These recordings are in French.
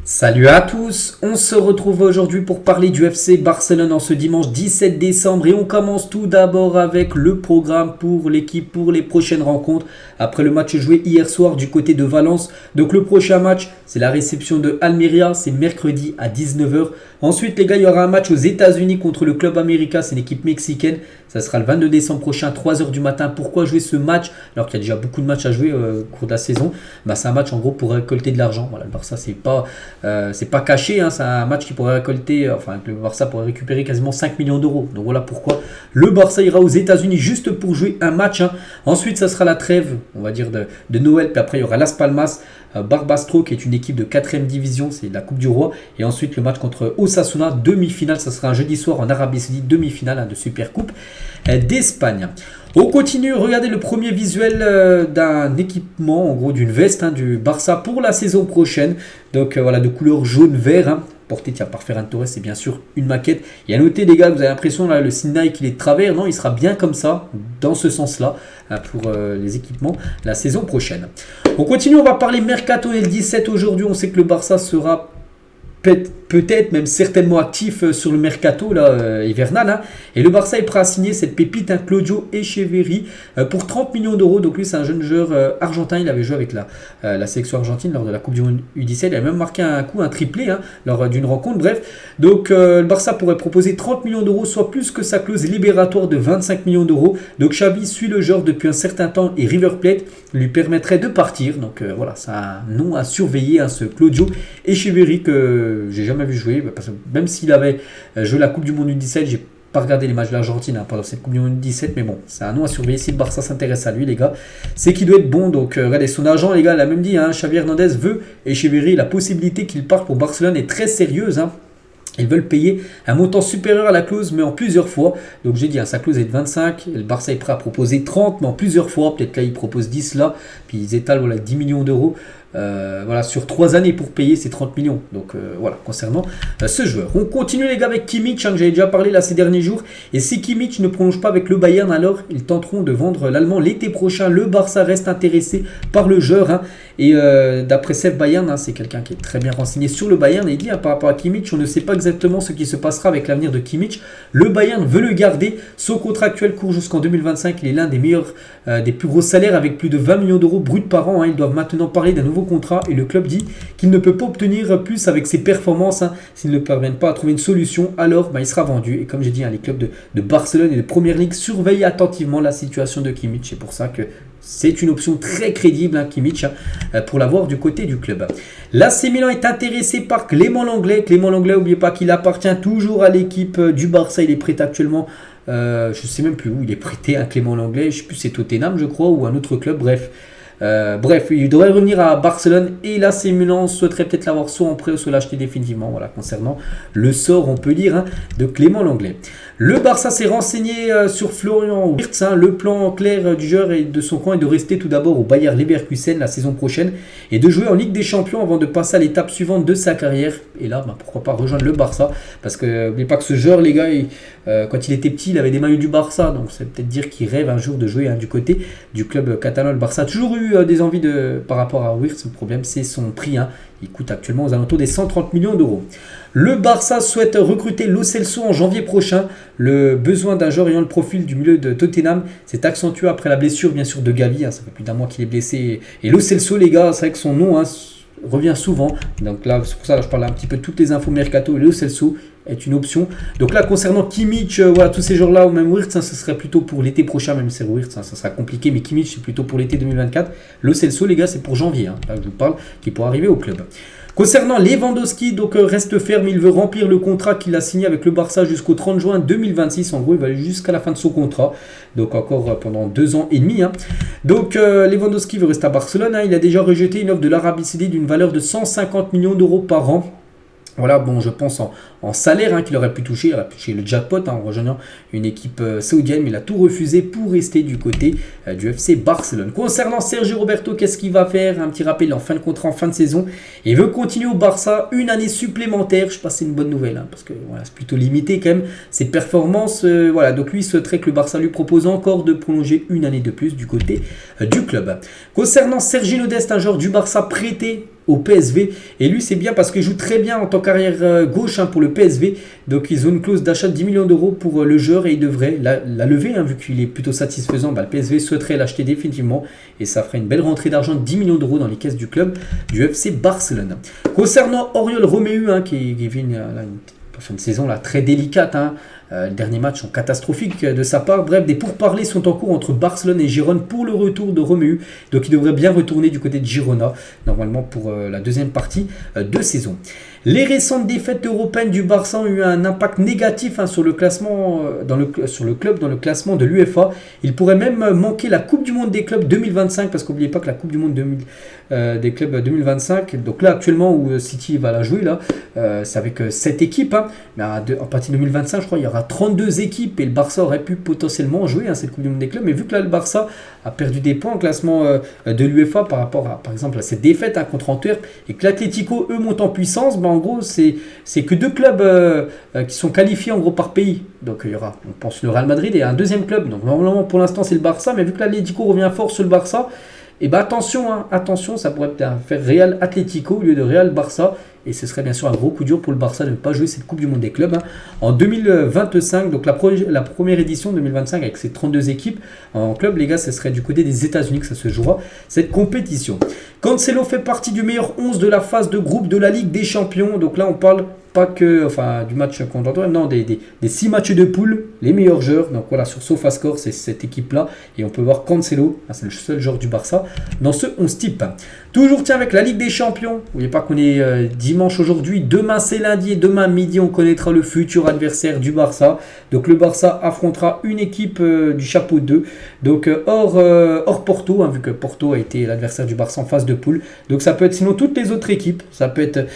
Salut à tous, on se retrouve aujourd'hui pour parler du FC Barcelone en ce dimanche 17 décembre et on commence tout d'abord avec le programme pour l'équipe pour les prochaines rencontres après le match joué hier soir du côté de Valence. Donc le prochain match c'est la réception de Almeria, c'est mercredi à 19h. Ensuite les gars, il y aura un match aux États-Unis contre le Club América, c'est une équipe mexicaine. Ça sera le 22 décembre prochain, 3h du matin. Pourquoi jouer ce match alors qu'il y a déjà beaucoup de matchs à jouer au cours de la saison? C'est un match en gros pour récolter de l'argent. Voilà, le Barça c'est pas caché, hein, c'est un match qui pourrait récolter, enfin le Barça pourrait récupérer quasiment 5 millions d'euros. Donc voilà pourquoi le Barça ira aux États-Unis juste pour jouer un match. Ensuite, ça sera la trêve, on va dire de Noël. Puis après, il y aura Las Palmas, Barbastro qui est une équipe de 4ème division, c'est la Coupe du Roi. Et ensuite, le match contre Osasuna, demi-finale, ça sera un jeudi soir en Arabie Saoudite, demi-finale de Super Coupe d'Espagne. On continue, regardez le premier visuel d'un équipement, en gros d'une veste du Barça pour la saison prochaine. Donc voilà, de couleur jaune-vert. Porté par Ferran Torres, c'est bien sûr une maquette. Il y a noté les gars, vous avez l'impression là, le signe Nike il est de travers. Non, il sera bien comme ça, dans ce sens-là, pour les équipements la saison prochaine. On continue, on va parler Mercato et le 17 aujourd'hui. On sait que le Barça sera peut-être même certainement actif sur le mercato là, hivernal. Et le Barça est prêt à signer cette pépite, Claudio Echeverri, pour 30 millions d'euros. Donc lui, c'est un jeune joueur argentin. Il avait joué avec la sélection argentine lors de la Coupe du Monde U17. Il a même marqué un triplé lors d'une rencontre. Bref, donc le Barça pourrait proposer 30 millions d'euros, soit plus que sa clause libératoire de 25 millions d'euros. Donc Xavi suit le joueur depuis un certain temps et River Plate lui permettrait de partir. Donc voilà, c'est un nom à surveiller, ce Claudio Echeverri que j'ai jamais vu jouer, parce que même s'il avait joué la Coupe du Monde U17, j'ai pas regardé les matchs de l'Argentine pendant cette Coupe du Monde U17, mais bon, c'est un nom à surveiller. Si le Barça s'intéresse à lui, les gars, c'est qu'il doit être bon. Donc regardez, son agent, les gars, il a même dit, Xavi Hernandez veut Echeverri, la possibilité qu'il parte pour Barcelone est très sérieuse. Ils veulent payer un montant supérieur à la clause, mais en plusieurs fois. Donc j'ai dit, sa clause est de 25. Le Barça est prêt à proposer 30, mais en plusieurs fois. Peut-être là, ils proposent 10 là. Puis ils étalent 10 millions d'euros sur 3 années pour payer ces 30 millions. Donc voilà, concernant ce joueur. On continue les gars avec Kimmich, que j'avais déjà parlé là ces derniers jours. Et si Kimmich ne prolonge pas avec le Bayern, alors ils tenteront de vendre l'Allemand l'été prochain. Le Barça reste intéressé par le joueur. Et d'après Sef Bayern, c'est quelqu'un qui est très bien renseigné sur le Bayern. Et il dit par rapport à Kimmich, on ne sait pas exactement ce qui se passera avec l'avenir de Kimmich. Le Bayern veut le garder. Son contrat actuel court jusqu'en 2025. Il est l'un des meilleurs, des plus gros salaires avec plus de 20 millions d'euros bruts par an. Ils doivent maintenant parler d'un nouveau contrat et le club dit qu'il ne peut pas obtenir plus avec ses performances. S'ils ne parviennent pas à trouver une solution, alors il sera vendu. Et comme j'ai dit, les clubs de Barcelone et de Première Ligue surveillent attentivement la situation de Kimmich. C'est pour ça que c'est une option très crédible, Kimmich, pour l'avoir du côté du club. L'AC Milan est intéressé par Clément Lenglet. Clément Lenglet, n'oubliez pas qu'il appartient toujours à l'équipe du Barça. Il est prêté actuellement, je ne sais même plus où il est prêté, Clément Lenglet. Je ne sais plus, c'est Tottenham, je crois, ou un autre club. Bref, il devrait revenir à Barcelone et l'AC Milan souhaiterait peut-être l'avoir soit en prêt ou soit l'acheter définitivement. Voilà, concernant le sort, on peut dire, de Clément Lenglet. Le Barça s'est renseigné sur Florian Wirtz. Le plan clair du joueur et de son camp est de rester tout d'abord au Bayer Leverkusen la saison prochaine et de jouer en Ligue des Champions avant de passer à l'étape suivante de sa carrière. Et là, pourquoi pas rejoindre le Barça, parce que n'oubliez pas que ce joueur, les gars, quand il était petit, il avait des maillots du Barça. Donc ça veut peut-être dire qu'il rêve un jour de jouer du côté du club catalan. Le Barça a toujours eu des envies par rapport à Wirtz. Le problème, c'est son prix. Il coûte actuellement aux alentours des 130 millions d'euros. Le Barça souhaite recruter Lo Celso en janvier prochain. Le besoin d'un joueur ayant le profil du milieu de Tottenham s'est accentué après la blessure bien sûr de Gavi. Ça fait plus d'un mois qu'il est blessé. Et Lo Celso, les gars, c'est vrai que son nom revient souvent. Donc là, c'est pour ça que je parle un petit peu de toutes les infos mercato. Et Lo Celso est une option. Donc là, concernant Kimmich, tous ces joueurs-là, ou même Wirtz, ce serait plutôt pour l'été prochain. Même si c'est Wirtz, ça sera compliqué. Mais Kimmich, c'est plutôt pour l'été 2024. Lo Celso, les gars, c'est pour janvier. Là, je vous parle, qui pourra arriver au club. Concernant Lewandowski, donc reste ferme, il veut remplir le contrat qu'il a signé avec le Barça jusqu'au 30 juin 2026. En gros, il va aller jusqu'à la fin de son contrat, donc encore pendant 2 ans et demi. Donc Lewandowski veut rester à Barcelone. Il a déjà rejeté une offre de l'Arabie Saoudite d'une valeur de 150 millions d'euros par an. Voilà, je pense en salaire qu'il aurait pu toucher. Il aurait pu toucher le jackpot en rejoignant une équipe saoudienne, mais il a tout refusé pour rester du côté du FC Barcelone. Concernant Sergio Roberto, qu'est-ce qu'il va faire? Un petit rappel, en fin de contrat, en fin de saison. Il veut continuer au Barça une année supplémentaire. Je sais pas si c'est une bonne nouvelle, parce que c'est plutôt limité quand même ses performances. Donc lui, il souhaiterait que le Barça lui propose encore de prolonger une année de plus du côté du club. Concernant Sergi Lodeste, un joueur du Barça prêté au PSV. Et lui, c'est bien parce qu'il joue très bien en tant qu'arrière gauche pour le PSV. Donc, ils ont une clause d'achat de 10 millions d'euros pour le joueur et il devrait la lever, vu qu'il est plutôt satisfaisant. Le PSV souhaiterait l'acheter définitivement et ça ferait une belle rentrée d'argent de 10 millions d'euros dans les caisses du club du FC Barcelone. Concernant Oriol Romeu, qui vit une fin de saison très délicate, les derniers matchs sont catastrophiques de sa part. Bref, des pourparlers sont en cours entre Barcelone et Girone pour le retour de Romeu. Donc il devrait bien retourner du côté de Girona, normalement pour la deuxième partie de saison. Les récentes défaites européennes du Barça ont eu un impact négatif sur le classement, sur le club dans le classement de l'UEFA. Il pourrait même manquer la Coupe du Monde des clubs 2025, parce qu'oubliez pas que la Coupe du Monde des clubs 2025, donc là actuellement où City va la jouer, c'est avec 7 équipes, mais à partir de 2025, je crois, il y aura 32 équipes et le Barça aurait pu potentiellement jouer cette Coupe du Monde des clubs. Mais vu que là, le Barça a perdu des points au classement de l'UEFA par rapport à, par exemple, à cette défaite contre Antwerp et que l'Atlético, eux, montent en puissance, en gros, c'est que 2 clubs qui sont qualifiés en gros par pays. Donc il y aura, on pense, le Real Madrid et un deuxième club. Donc normalement, pour l'instant, c'est le Barça, mais vu que l'Atlético revient fort sur le Barça, et attention, ça pourrait peut-être faire Real Atlético au lieu de Real Barça. Et ce serait bien sûr un gros coup dur pour le Barça de ne pas jouer cette Coupe du Monde des clubs en 2025. Donc la première édition 2025 avec ces 32 équipes en club, les gars, ce serait du côté des États-Unis que ça se jouera, cette compétition. Cancelo fait partie du meilleur 11 de la phase de groupe de la Ligue des Champions. Donc là, on parle pas que du match contre Antoine, non, des 6 matchs de poule, les meilleurs joueurs. Donc voilà, sur SofaScore, c'est cette équipe-là. Et on peut voir Cancelo, c'est le seul joueur du Barça, dans ce 11 type. Toujours avec la Ligue des Champions. N'oubliez pas qu'on est dimanche aujourd'hui. Demain, c'est lundi. Et demain, midi, on connaîtra le futur adversaire du Barça. Donc le Barça affrontera une équipe du chapeau 2. Donc hors Porto, vu que Porto a été l'adversaire du Barça en phase de poule. Donc ça peut être sinon toutes les autres équipes. Ça peut être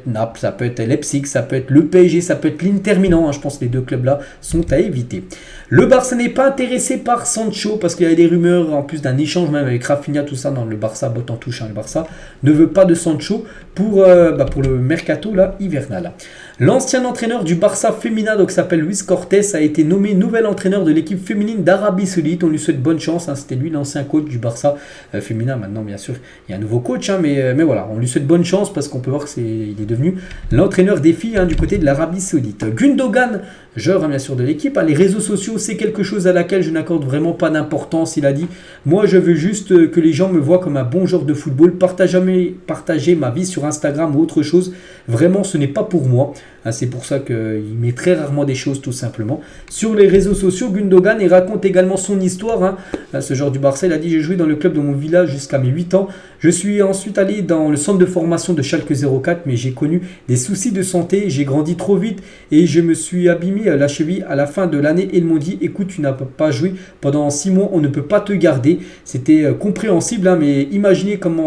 Naples, ça peut être Leipzig, ça peut être le PSG, ça peut être l'Inter Milan. Je pense que les 2 clubs-là sont à éviter. Le Barça n'est pas intéressé par Sancho parce qu'il y a des rumeurs, en plus d'un échange même avec Rafinha, tout ça dans le Barça, botte en touche. Le Barça ne veut pas de Sancho pour le mercato hivernal. L'ancien entraîneur du Barça féminin, donc s'appelle Luis Cortés, a été nommé nouvel entraîneur de l'équipe féminine d'Arabie Saoudite. On lui souhaite bonne chance. C'était lui l'ancien coach du Barça féminin. Maintenant, bien sûr, il y a un nouveau coach, mais voilà, on lui souhaite bonne chance parce qu'on peut voir qu'il est devenu l'entraîneur des filles du côté de l'Arabie Saoudite. Gundogan, joueur bien sûr de l'équipe. Les réseaux sociaux, c'est quelque chose à laquelle je n'accorde vraiment pas d'importance. Il a dit, moi je veux juste que les gens me voient comme un bon joueur de football. Partager ma vie sur Instagram ou autre chose, vraiment ce n'est pas pour moi. C'est pour ça qu'il met très rarement des choses tout simplement sur les réseaux sociaux. Gundogan, il raconte également son histoire. Ce joueur du Barça, il a dit, j'ai joué dans le club de mon village jusqu'à mes 8 ans. Je suis ensuite allé dans le centre de formation de Schalke 04, mais j'ai connu des soucis de santé. J'ai grandi trop vite et je me suis abîmé la cheville à la fin de l'année. Et ils m'ont dit, écoute, tu n'as pas joué pendant 6 mois, on ne peut pas te garder. C'était compréhensible, mais imaginez comme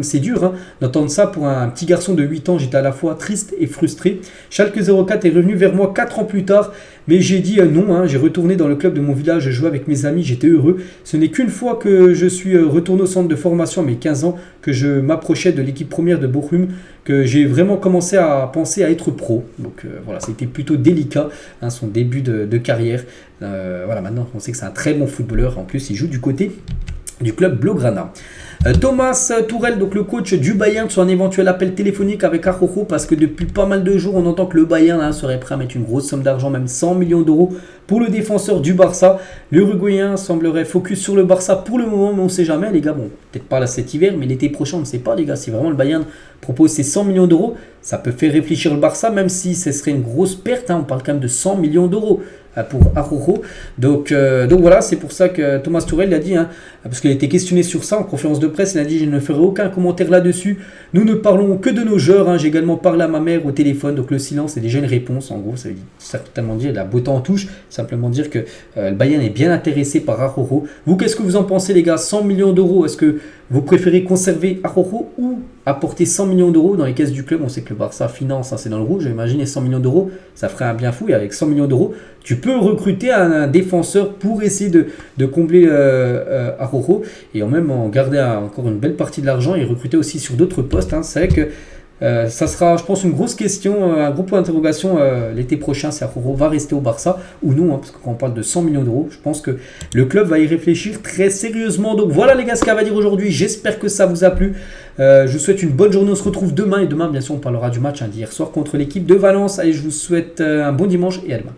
c'est dur d'entendre ça pour un petit garçon de 8 ans. J'étais à la fois triste et frustré. Schalke 04 est revenu vers moi 4 ans plus tard, mais j'ai dit non. J'ai retourné dans le club de mon village, je jouais avec mes amis, j'étais heureux. Ce n'est qu'une fois que je suis retourné au centre de formation à mes 15 ans, que je m'approchais de l'équipe première de Bochum, que j'ai vraiment commencé à penser à être pro. Donc voilà, c'était plutôt délicat, son début de carrière. Maintenant on sait que c'est un très bon footballeur, en plus il joue du côté du club Blaugrana. Thomas Tuchel, donc le coach du Bayern, sur un éventuel appel téléphonique avec Araujo, parce que depuis pas mal de jours on entend que le Bayern serait prêt à mettre une grosse somme d'argent, même 100 millions d'euros pour le défenseur du Barça. L'Uruguayen semblerait focus sur le Barça pour le moment, mais on ne sait jamais les gars. Bon, peut-être pas là cet hiver, mais l'été prochain on ne sait pas les gars. Si vraiment le Bayern propose ces 100 millions d'euros, ça peut faire réfléchir le Barça, même si ce serait une grosse perte. On parle quand même de 100 millions d'euros pour Araujo. Donc voilà, c'est pour ça que Thomas Tuchel a dit, parce qu'il a été questionné sur ça en conférence de presse, il a dit, je ne ferai aucun commentaire là-dessus. Nous ne parlons que de nos joueurs. J'ai également parlé à ma mère au téléphone, donc le silence est déjà une réponse. En gros, ça veut certainement dire la beauté en touche, simplement dire que le Bayern est bien intéressé par Araujo. Vous, qu'est-ce que vous en pensez les gars? 100 millions d'euros, est-ce que vous préférez conserver Araujo ou apporter 100 millions d'euros dans les caisses du club? On sait que le Barça finance, c'est dans le rouge. Imaginez 100 millions d'euros, ça ferait un bien fou. Et avec 100 millions d'euros, tu peux recruter un défenseur pour essayer de combler Araujo et même en garder encore une belle partie de l'argent et recruter aussi sur d'autres postes. C'est vrai que ça sera, je pense, une grosse question, un gros point d'interrogation l'été prochain, si Araujo va rester au Barça ou non, parce que quand on parle de 100 millions d'euros, je pense que le club va y réfléchir très sérieusement. Donc voilà les gars, ce qu'il va dire aujourd'hui. J'espère que ça vous a plu. Je vous souhaite une bonne journée. On se retrouve demain. Et demain, bien sûr, on parlera du match d'hier soir contre l'équipe de Valence. Allez, je vous souhaite un bon dimanche et à demain.